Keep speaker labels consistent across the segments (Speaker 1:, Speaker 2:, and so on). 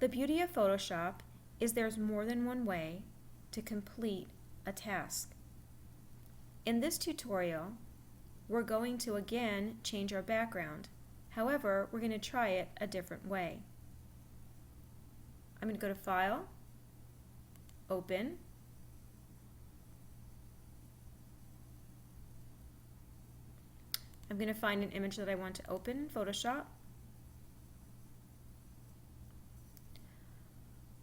Speaker 1: The beauty of Photoshop is there's more than one way to complete a task. In this tutorial, we're going to again change our background. However, we're going to try it a different way. I'm going to go to File, Open, I'm going to find an image that I want to open in Photoshop.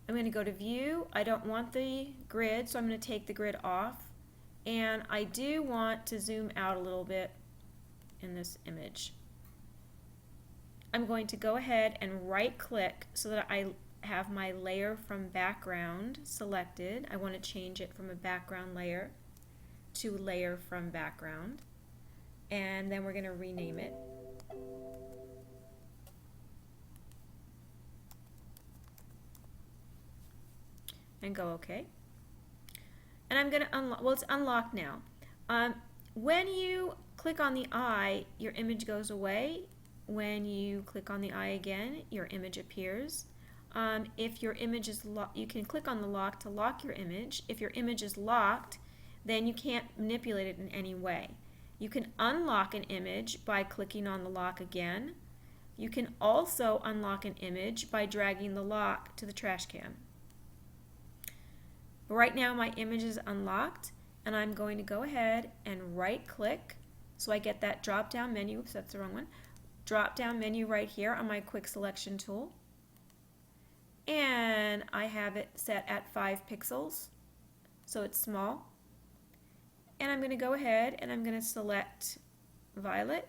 Speaker 1: I'm going to go to View. I don't want the grid, so I'm going to take the grid off. And I do want to zoom out a little bit in this image. I'm going to go ahead and right-click so that I have my layer from background selected. I want to change it from a background layer to layer from background. And then we're going to rename it. And go OK. And I'm going to unlock, well, it's unlocked now. When you click on the eye, your image goes away. When you click on the eye again, your image appears. If your image is locked, you can click on the lock to lock your image. If your image is locked, then you can't manipulate it in any way. You can unlock an image by clicking on the lock again. You can also unlock an image by dragging the lock to the trash can. But right now my image is unlocked, and I'm going to go ahead and right click so I get that drop down menu. Oops, that's the wrong one. Drop down menu right here on my quick selection tool. And I have it set at 5 pixels, so it's small. And I'm going to go ahead and I'm going to select Violet.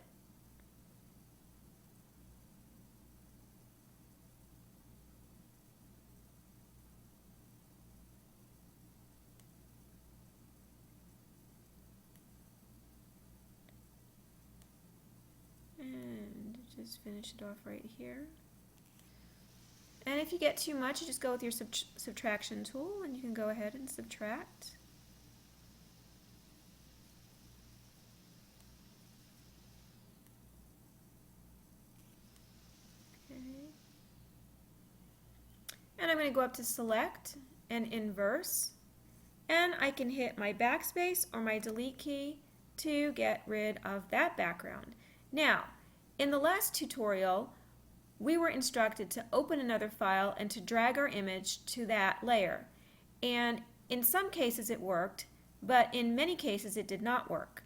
Speaker 1: And just finish it off right here. And if you get too much, you just go with your subtraction tool and you can go ahead and subtract. And I'm going to go up to Select and Inverse, and I can hit my backspace or my delete key to get rid of that background. Now, in the last tutorial, we were instructed to open another file and to drag our image to that layer. And in some cases it worked, but in many cases it did not work.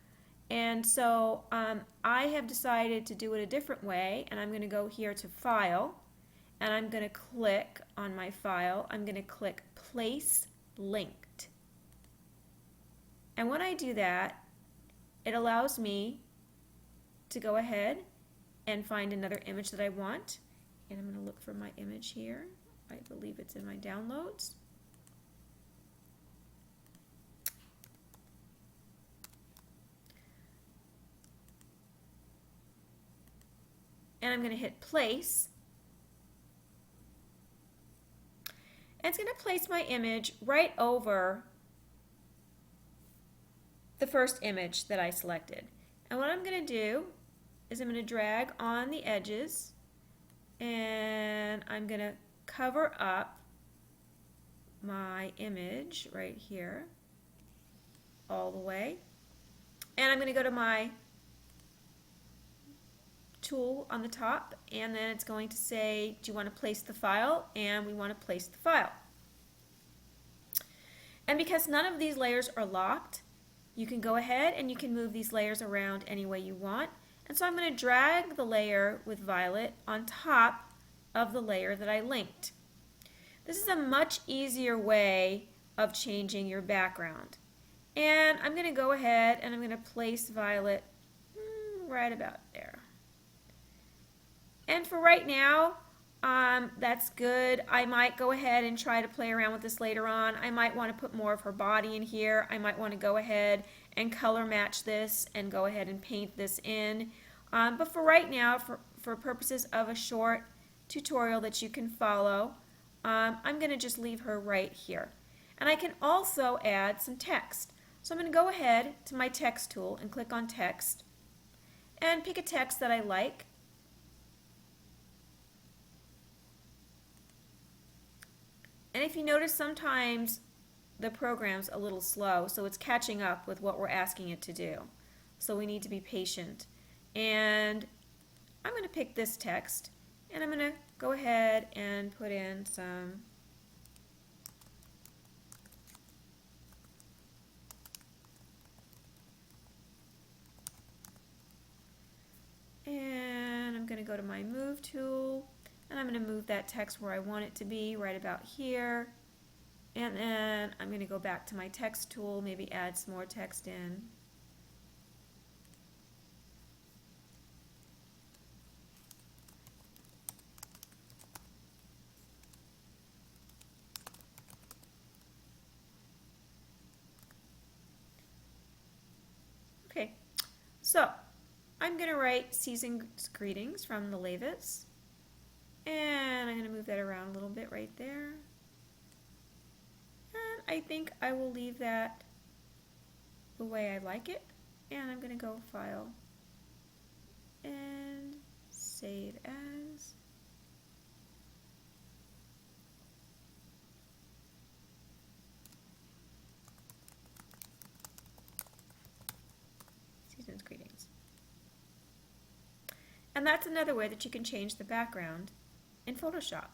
Speaker 1: And so I have decided to do it a different way, and I'm going to go here to File, and I'm going to click on my file. I'm going to click Place Linked. And when I do that, it allows me to go ahead and find another image that I want. And I'm going to look for my image here. I believe it's in my downloads. And I'm going to hit Place. And it's going to place my image right over the first image that I selected. And what I'm going to do is I'm going to drag on the edges, and I'm going to cover up my image right here all the way. And I'm going to go to my tool on the top, and then it's going to say, do you want to place the file? And we want to place the file. And because none of these layers are locked, you can go ahead and you can move these layers around any way you want. And so I'm going to drag the layer with Violet on top of the layer that I linked. This is a much easier way of changing your background. And I'm going to go ahead and I'm going to place Violet right about there. And for right now, that's good. I might go ahead and try to play around with this later on. I might want to put more of her body in here. I might want to go ahead and color match this and go ahead and paint this in. But for right now, for purposes of a short tutorial that you can follow, I'm going to just leave her right here. And I can also add some text. So I'm going to go ahead to my text tool and click on text and pick a text that I like. And if you notice, sometimes the program's a little slow, so it's catching up with what we're asking it to do. So we need to be patient. And I'm going to pick this text, and I'm going to go ahead and put in some and I'm going to go to my move tool, and I'm going to move that text where I want it to be, right about here. And then I'm going to go back to my text tool, maybe add some more text in. Okay, so I'm going to write season's greetings from the Leyvas. And I'm going to move that around a little bit right there. And I think I will leave that the way I like it. And I'm going to go File and Save As. Season's greetings. And that's another way that you can change the background in Photoshop.